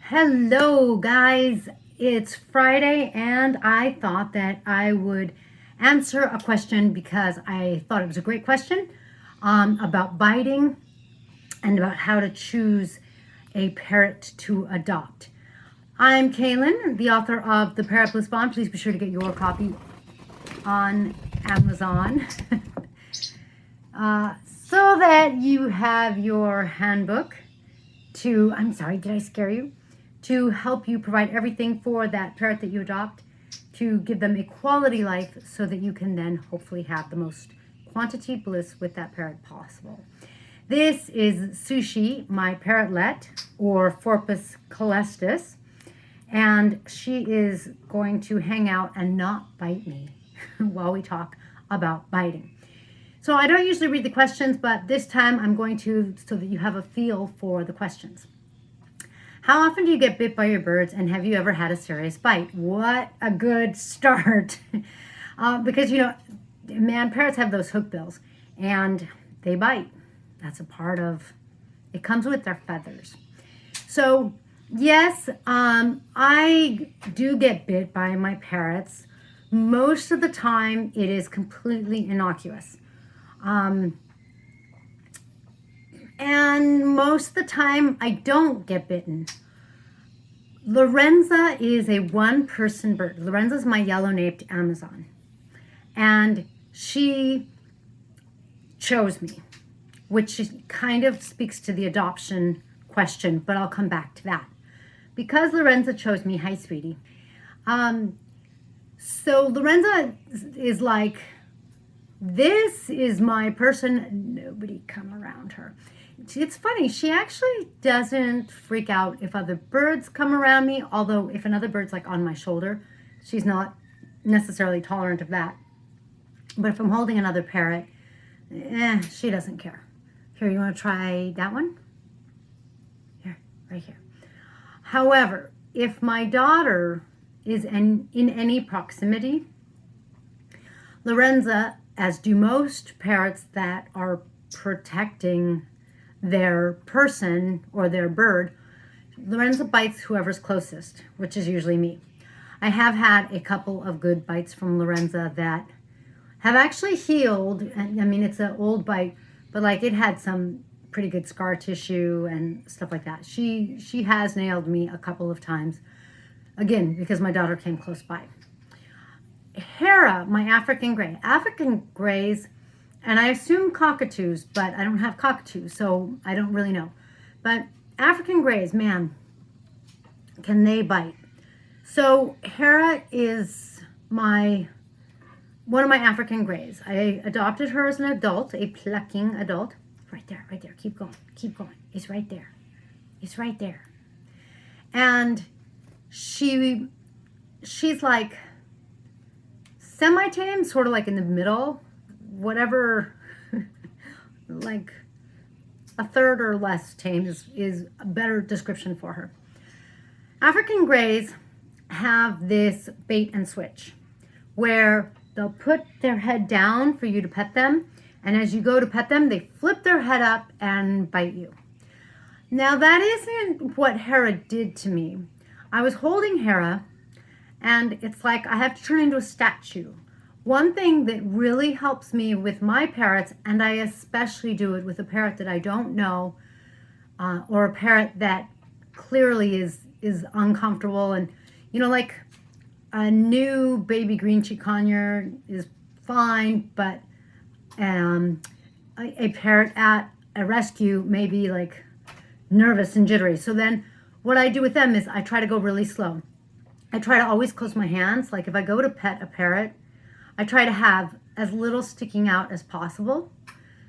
Hello, guys. It's Friday, and I thought that I would answer a question because I thought it was a great question about biting and about how to choose a parrot to adopt. I'm Kaylin, the author of The Parrot Bliss Bond. Please be sure to get your copy on Amazon so that you have your handbook I'm sorry, did I scare you? To help you provide everything for that parrot that you adopt, to give them a quality life so that you can then hopefully have the most quantity bliss with that parrot possible. This is Sushi, my parrotlet, or Forpus caelestis, and she is going to hang out and not bite me while we talk about biting. So I don't usually read the questions, but this time I'm going to, so that you have a feel for the questions. How often do you get bit by your birds, and have you ever had a serious bite? What a good start. Because, parrots have those hook bills, and they bite. That's a part of, it comes with their feathers. So, yes, I do get bit by my parrots. Most of the time, it is completely innocuous. And most of the time, I don't get bitten. Lorenza is a one-person bird. Lorenza is my yellow-naped Amazon. And she chose me, which kind of speaks to the adoption question, but I'll come back to that. Because Lorenza chose me, hi, sweetie. So Lorenza is like, this is my person. Nobody come around her. It's funny. She actually doesn't freak out if other birds come around me. Although if another bird's like on my shoulder, she's not necessarily tolerant of that. But if I'm holding another parrot, she doesn't care. Here, you want to try that one? Here, right here. However, if my daughter is in any proximity, Lorenza, as do most parrots that are protecting their person or their bird, Lorenza bites whoever's closest, which is usually me. I have had a couple of good bites from Lorenza that have actually healed. I mean, it's an old bite, but like it had some pretty good scar tissue and stuff like that. She has nailed me a couple of times, again, because my daughter came close by. Hera, my African gray. African grays, and I assume cockatoos, but I don't have cockatoos, so I don't really know. But African grays, man, can they bite. So Hera is one of my African grays. I adopted her as an adult, a plucking adult. Right there, keep going. It's right there. And she's like semi-tame, sort of like in the middle, whatever, like a third or less tame is a better description for her. African grays have this bait and switch where they'll put their head down for you to pet them, and as you go to pet them, they flip their head up and bite you. Now that isn't what Hera did to me. I was holding Hera, and it's like I have to turn into a statue. One thing that really helps me with my parrots, and I especially do it with a parrot that I don't know, or a parrot that clearly is uncomfortable, and like a new baby green cheek conure is fine, but a parrot at a rescue may be like nervous and jittery. So then what I do with them is I try to go really slow. I try to always close my hands. Like if I go to pet a parrot, I try to have as little sticking out as possible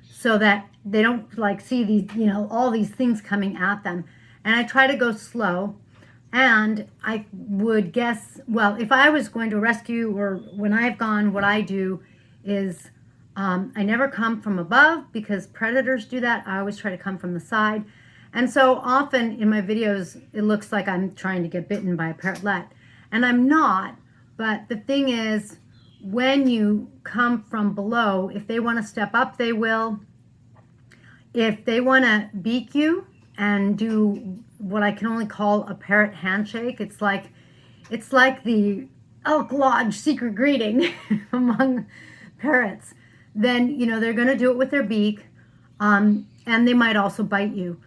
so that they don't like see these, all these things coming at them. And I try to go slow. And I would guess, well, if I was going to rescue or when I've gone, what I do is I never come from above because predators do that. I always try to come from the side. And so often in my videos, it looks like I'm trying to get bitten by a parrotlet. And I'm not. But the thing is, when you come from below, if they want to step up, they will. If they want to beak you, and do what I can only call a parrot handshake. It's like the Elk Lodge secret greeting among parrots. Then, you know, they're going to do it with their beak, and they might also bite you.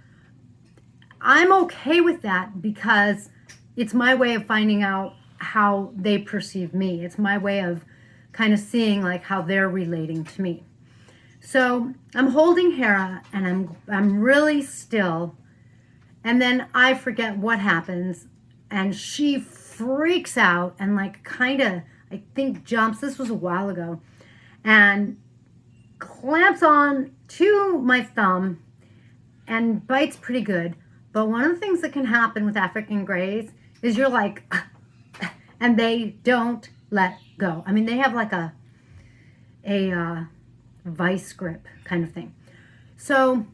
I'm okay with that because it's my way of finding out how they perceive me. It's my way of kind of seeing like how they're relating to me. So I'm holding Hera and I'm really still, and then I forget what happens, and she freaks out and like kind of, I think, jumps. This was a while ago, and clamps on to my thumb and bites pretty good. But one of the things that can happen with African Greys is you're like, and they don't let go. I mean, they have like a vice grip kind of thing. So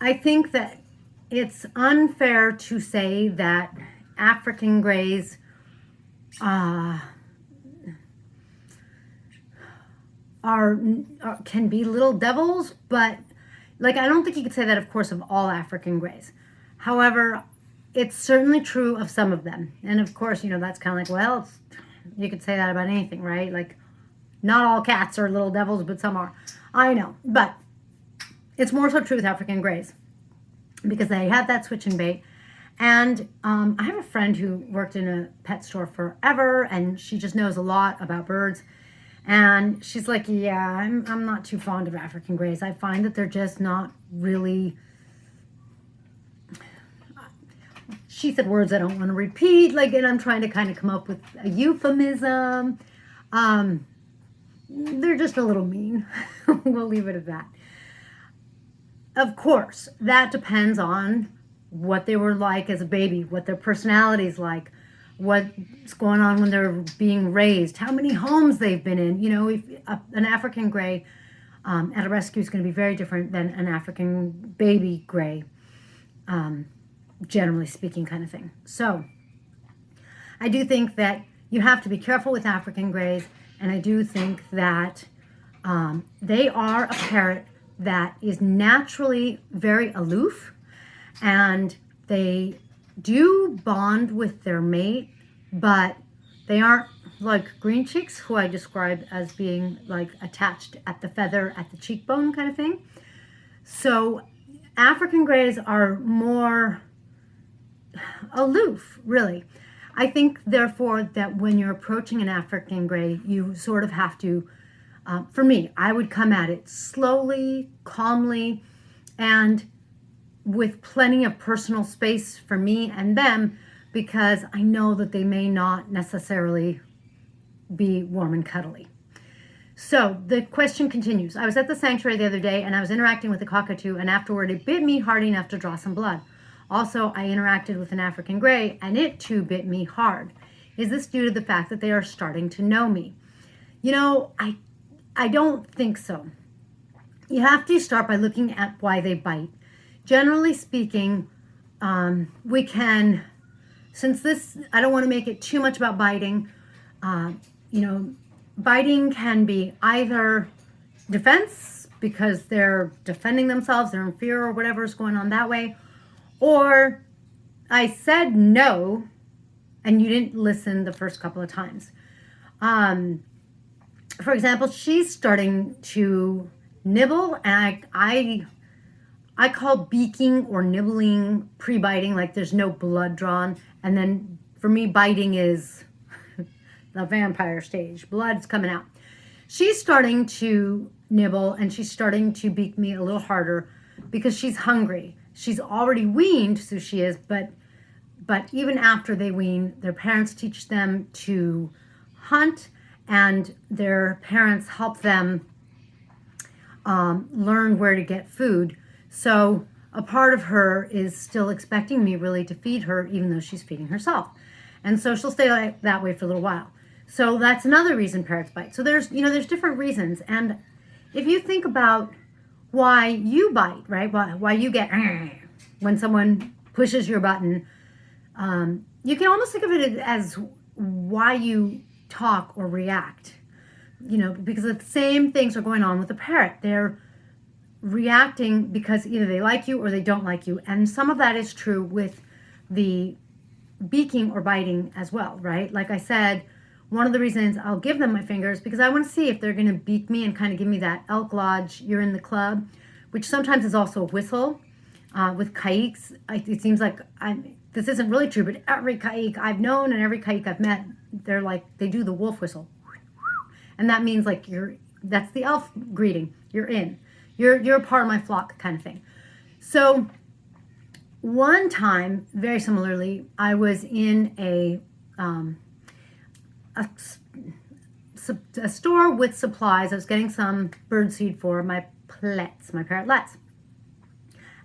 I think that it's unfair to say that African Greys can be little devils, but like, I don't think you could say that, of course, of all African Greys. However, it's certainly true of some of them. And of course, you know, that's kind of like, well, you could say that about anything, right? Like, not all cats are little devils, but some are. I know, but it's more so true with African Greys because they have that switch and bait. And I have a friend who worked in a pet store forever, and she just knows a lot about birds. And she's like, yeah, I'm not too fond of African Greys. I find that they're just not really, she said words I don't want to repeat, like, and I'm trying to kind of come up with a euphemism. They're just a little mean. We'll leave it at that. Of course, that depends on what they were like as a baby, what their personality's like, what's going on when they're being raised, how many homes they've been in. You know, if an African Grey at a rescue is going to be very different than an African baby Grey, generally speaking, kind of thing. So I do think that you have to be careful with African Greys, and I do think that they are a parrot that is naturally very aloof, and they do bond with their mate, but they aren't like green chicks, who I describe as being like attached at the feather, at the cheekbone kind of thing. So African Greys are more aloof, really. I think, therefore, that when you're approaching an African Grey, you sort of have to, for me, I would come at it slowly, calmly, and with plenty of personal space for me and them, because I know that they may not necessarily be warm and cuddly. So the question continues. I was at the sanctuary the other day and I was interacting with a cockatoo, and afterward it bit me hard enough to draw some blood. Also, I interacted with an African Grey and it too bit me hard. Is this due to the fact that they are starting to know me? You know, I don't think so. You have to start by looking at why they bite. Generally speaking, we can, since this, I don't want to make it too much about biting. You know, biting can be either defense, because they're defending themselves, they're in fear or whatever is going on that way, or I said no and you didn't listen the first couple of times. For example, she's starting to nibble, and I call beaking or nibbling pre-biting, like there's no blood drawn. And then for me, biting is the vampire stage. Blood's coming out. She's starting to nibble and she's starting to beak me a little harder because she's hungry. She's already weaned, so she is, but even after they wean, their parents teach them to hunt, and their parents help them learn where to get food. So a part of her is still expecting me really to feed her, even though she's feeding herself. And so she'll stay like that way for a little while. So that's another reason parrots bite. So there's different reasons. And if you think about why you bite, right? Why you get when someone pushes your button, you can almost think of it as why you talk or react. You know, because the same things are going on with the parrot. They're reacting because either they like you or they don't like you. And some of that is true with the beaking or biting as well, right? Like I said, one of the reasons I'll give them my fingers because I want to see if they're going to beak me and kind of give me that elk lodge, you're in the club, which sometimes is also a whistle. With kaiques, it seems like this isn't really true, but every kaique I've known and every kaique I've met, they do the wolf whistle. And that means like that's the elf greeting. You're in. You're a part of my flock kind of thing. So one time, very similarly, I was in a store with supplies. I was getting some bird seed for my parrotlets.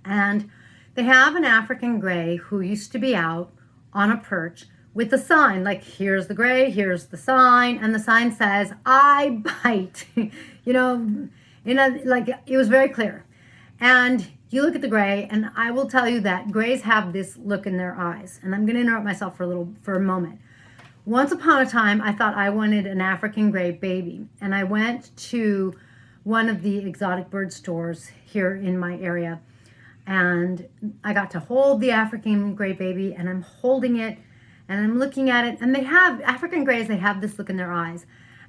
And they have an African gray who used to be out on a perch with a sign, like, here's the gray, here's the sign, and the sign says, I bite. Like, it was very clear. And you look at the gray, and I will tell you that grays have this look in their eyes. And I'm going to interrupt myself for a moment. Once upon a time, I thought I wanted an African gray baby. And I went to one of the exotic bird stores here in my area. And I got to hold the African gray baby, and I'm holding it, and I'm looking at it. And they have, African grays, they have this look in their eyes.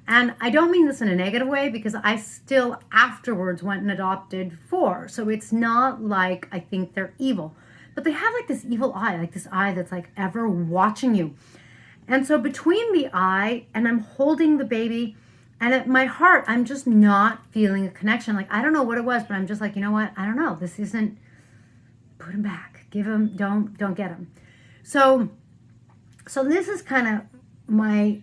And I don't mean this in a negative way because I still afterwards went and adopted 4. So it's not like I think they're evil. But they have like this evil eye, like this eye that's like ever watching you. And so between the eye and I'm holding the baby and at my heart, I'm just not feeling a connection. Like, I don't know what it was, but I'm just like, you know what? I don't know. This isn't, put him back. Give him, don't get him. So this is kind of my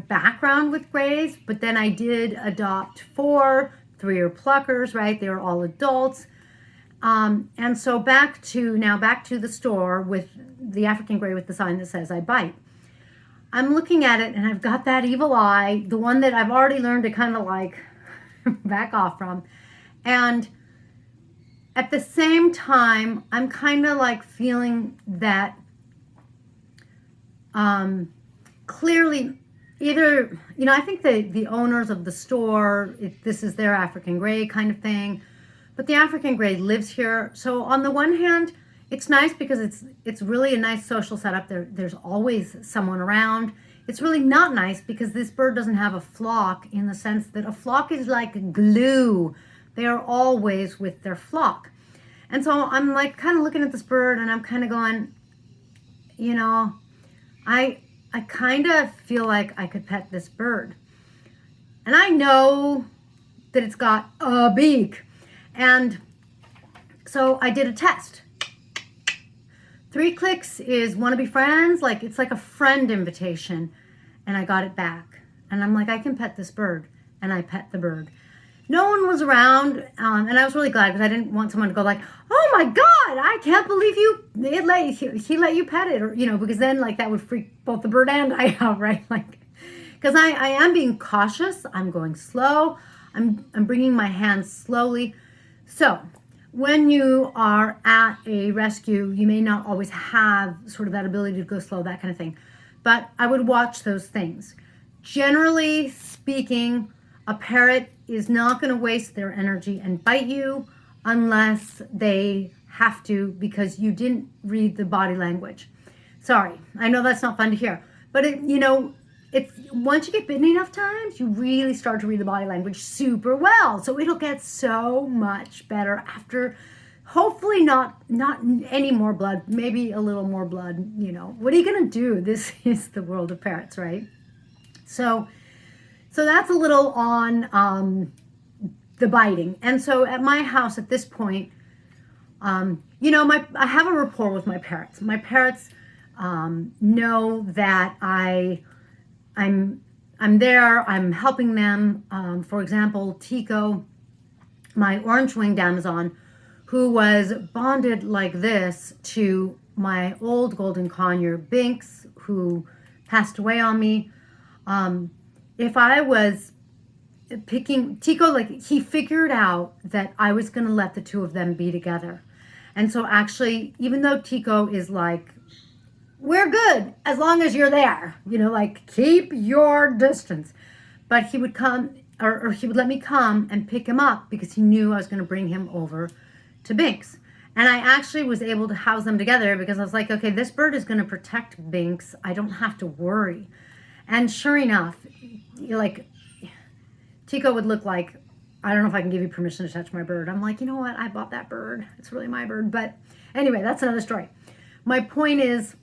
background with grays, but then I did adopt 4, 3 are pluckers, right? They were all adults. And so back to the store with the African gray with the sign that says I bite. I'm looking at it and I've got that evil eye, the one that I've already learned to kind of like back off from. And at the same time, I'm kind of like feeling that clearly either, I think the owners of the store, this is their African gray kind of thing, but the African gray lives here. So on the one hand, it's nice because it's really a nice social setup. There's always someone around. It's really not nice because this bird doesn't have a flock in the sense that a flock is like glue. They are always with their flock. And so I'm like kind of looking at this bird and I'm kind of going, I kind of feel like I could pet this bird. And I know that it's got a beak. And so I did a test. 3 clicks is want to be friends. Like, it's like a friend invitation. And I got it back. And I'm like, I can pet this bird. And I pet the bird. No one was around. And I was really glad because I didn't want someone to go like, oh my God, I can't believe he let you pet it. Or, because then like that would freak both the bird and I out, right? Like, because I am being cautious. I'm going slow. I'm bringing my hands slowly. So when you are at a rescue, you may not always have sort of that ability to go slow, that kind of thing. But I would watch those things. Generally speaking, a parrot is not going to waste their energy and bite you unless they have to because you didn't read the body language. Sorry, I know that's not fun to hear. But, it's once you get bitten enough times, you really start to read the body language super well. So it'll get so much better after, hopefully not any more blood, maybe a little more blood. What are you going to do? This is the world of parrots, right? So that's a little on the biting. And so at my house at this point, I have a rapport with my parrots. My parrots know that I'm there, I'm helping them. For example, Tico, my orange-winged Amazon, who was bonded like this to my old golden conure, Binks, who passed away on me. If I was picking Tico, like he figured out that I was going to let the 2 of them be together. And so actually, even though Tico is like, we're good as long as you're there, like keep your distance. But he would come or he would let me come and pick him up because he knew I was going to bring him over to Binks. And I actually was able to house them together because I was like, okay, this bird is going to protect Binks. I don't have to worry. And sure enough, like, Tico would look like, I don't know if I can give you permission to touch my bird. I'm like, you know what? I bought that bird. It's really my bird. But anyway, that's another story. My point is,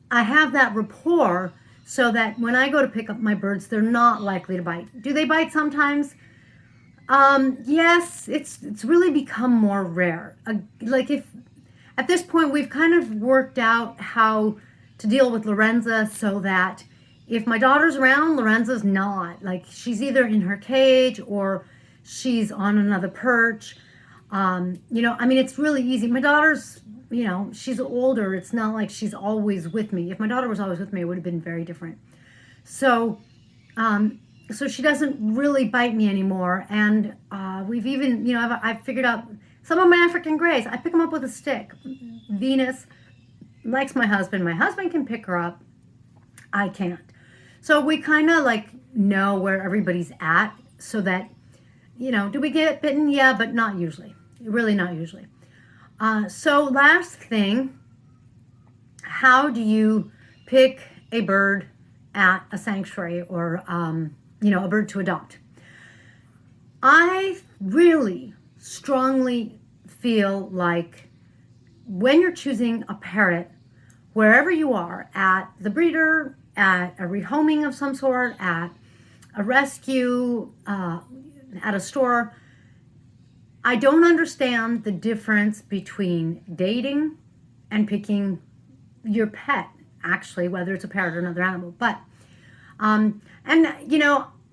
I have that rapport so that when I go to pick up my birds, they're not likely to bite. Do they bite sometimes? Yes, it's really become more rare. Like, if at this point we've kind of worked out how to deal with Lorenza so that if my daughter's around, Lorenza's not. Like, she's either in her cage or she's on another perch. I mean, it's really easy. My daughter's, she's older. It's not like she's always with me. If my daughter was always with me, it would have been very different. So, so she doesn't really bite me anymore. And we've even, I've figured out some of my African grays. I pick them up with a stick. Venus likes my husband. My husband can pick her up. I can't. So we kind of like know where everybody's at so that, do we get bitten? Yeah, but not usually. Really not usually. So last thing, how do you pick a bird at a sanctuary or, a bird to adopt? I really strongly feel like when you're choosing a parrot, wherever you are, at the breeder, at a rehoming of some sort, at a rescue, at a store, I don't understand the difference between dating and picking your pet, actually, whether it's a parrot or another animal. But,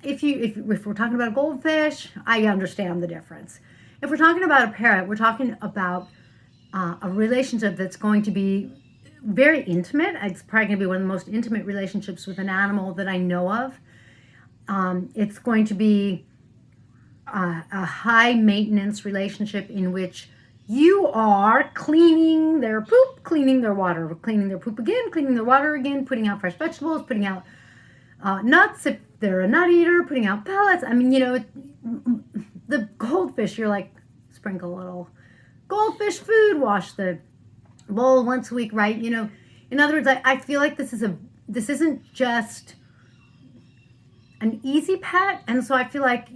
if we're talking about a goldfish, I understand the difference. If we're talking about a parrot, we're talking about a relationship that's going to be very intimate. It's probably going to be one of the most intimate relationships with an animal that I know of. It's going to be a high maintenance relationship in which you are cleaning their poop, cleaning their water, cleaning their poop again, cleaning their water again, putting out fresh vegetables, putting out nuts if they're a nut eater, putting out pellets. I mean, the goldfish, you're like, sprinkle a little goldfish food, wash the bowl once a week, right? In other words, I feel like this isn't just an easy pet. And so I feel like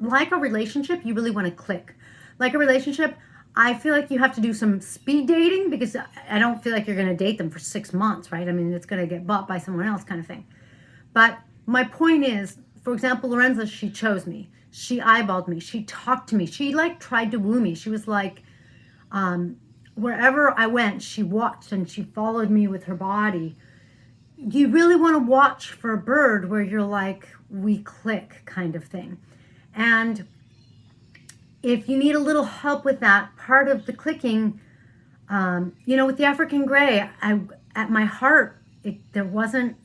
like a relationship, you really want to click. Like a relationship, I feel like you have to do some speed dating because I don't feel like you're going to date them for 6 months, right? I mean, it's going to get bought by someone else kind of thing. But my point is, for example, Lorenza, she chose me. She eyeballed me. She talked to me. She tried to woo me. She was like, wherever I went, she watched and she followed me with her body. You really want to watch for a bird where you're like, we click kind of thing. And if you need a little help with that, part of the clicking, with the African gray, at my heart, there wasn't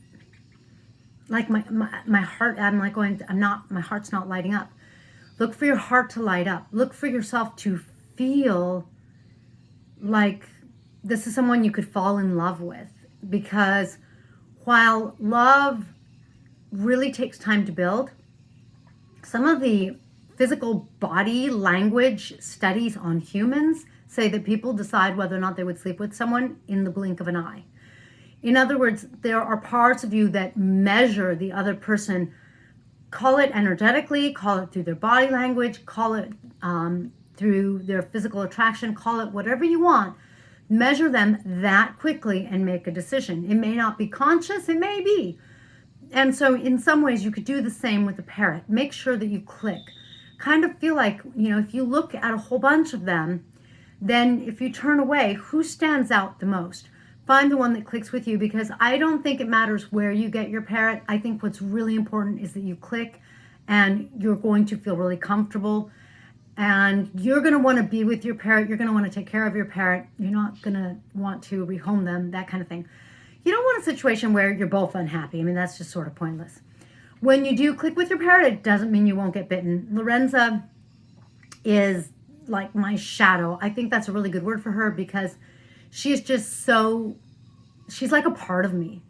like my heart. I'm like going, my heart's not lighting up. Look for your heart to light up. Look for yourself to feel like this is someone you could fall in love with, because while love really takes time to build, some of the physical body language studies on humans say that people decide whether or not they would sleep with someone in the blink of an eye. In other words, there are parts of you that measure the other person. Call it energetically, call it through their body language, call it through their physical attraction, call it whatever you want. Measure them that quickly and make a decision. It may not be conscious, it may be. And so in some ways you could do the same with a parrot. Make sure that you click. Kind of feel like, if you look at a whole bunch of them, then if you turn away, who stands out the most? Find the one that clicks with you, because I don't think it matters where you get your parrot. I think what's really important is that you click and you're going to feel really comfortable and you're going to want to be with your parrot. You're going to want to take care of your parrot. You're not going to want to rehome them, that kind of thing. You don't want a situation where you're both unhappy. I mean, that's just sort of pointless. When you do click with your parrot, it doesn't mean you won't get bitten. Lorenza is like my shadow. I think that's a really good word for her, because she's just she's like a part of me.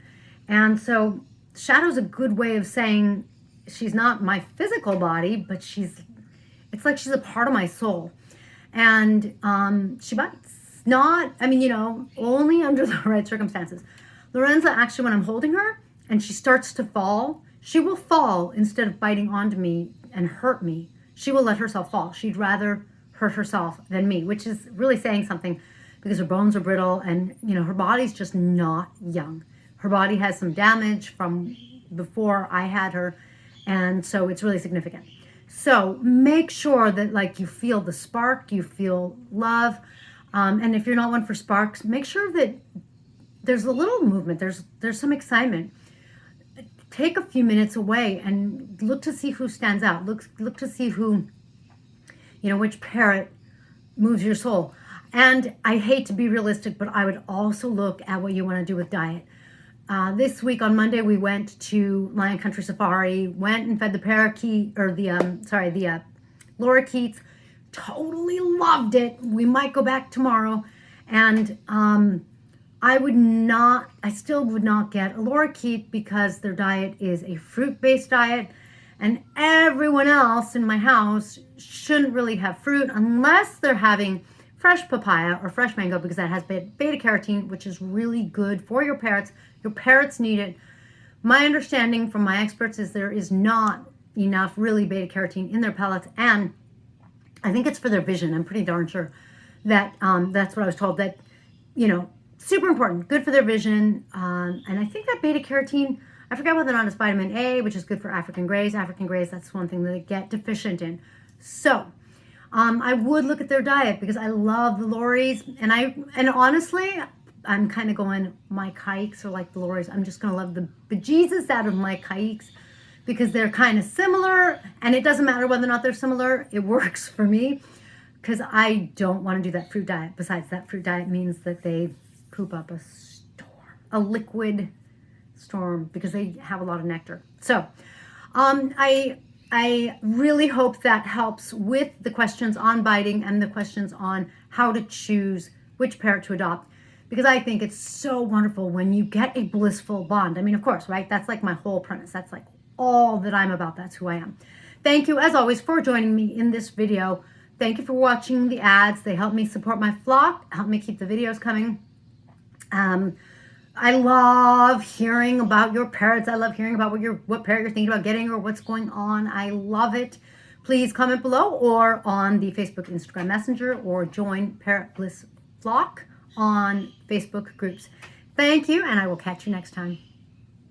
And so shadow's a good way of saying she's not my physical body, but it's like she's a part of my soul. And she bites. Not, I mean, only under the right circumstances. Lorenza, actually, when I'm holding her and she starts to fall, she will fall instead of biting onto me and hurt me. She will let herself fall. She'd rather hurt herself than me, which is really saying something because her bones are brittle and, her body's just not young. Her body has some damage from before I had her, and so it's really significant. So make sure that, like, you feel the spark, you feel love, and if you're not one for sparks, make sure that there's a little movement, there's some excitement. Take a few minutes away and look to see who stands out. Look to see who, which parrot moves your soul. And I hate to be realistic, but I would also look at what you want to do with diet. This week on Monday, we went to Lion Country Safari, went and fed the parakeet, or the lorikeets. Totally loved it. We might go back tomorrow. And I still would not get a lorikeet because their diet is a fruit-based diet. And everyone else in my house shouldn't really have fruit unless they're having fresh papaya or fresh mango, because that has beta carotene, which is really good for your parrots. Your parrots need it. My understanding from my experts is there is not enough really beta carotene in their pellets, and I think it's for their vision. I'm pretty darn sure that that's what I was told, that, super important, good for their vision. And I think that beta carotene, I forget whether or not it's vitamin A, which is good for African grays. African grays, that's one thing that they get deficient in. So I would look at their diet because I love the lories, and honestly, I'm kind of going, my kikes are like the lories. I'm just going to love the bejesus out of my kikes because they're kind of similar, and it doesn't matter whether or not they're similar. It works for me because I don't want to do that fruit diet. Besides, that fruit diet means that they poop up a liquid storm because they have a lot of nectar. So I really hope that helps with the questions on biting and the questions on how to choose which parrot to adopt, because I think it's so wonderful when you get a blissful bond. I mean, of course, right? That's like my whole premise. That's like all that I'm about. That's who I am. Thank you, as always, for joining me in this video. Thank you for watching the ads. They help me support my flock, help me keep the videos coming. I love hearing about your parrots. I love hearing about what parrot you're thinking about getting or what's going on. I love it. Please comment below or on the Facebook, Instagram Messenger, or join Parrot Bliss Flock on Facebook groups. Thank you, and I will catch you next time.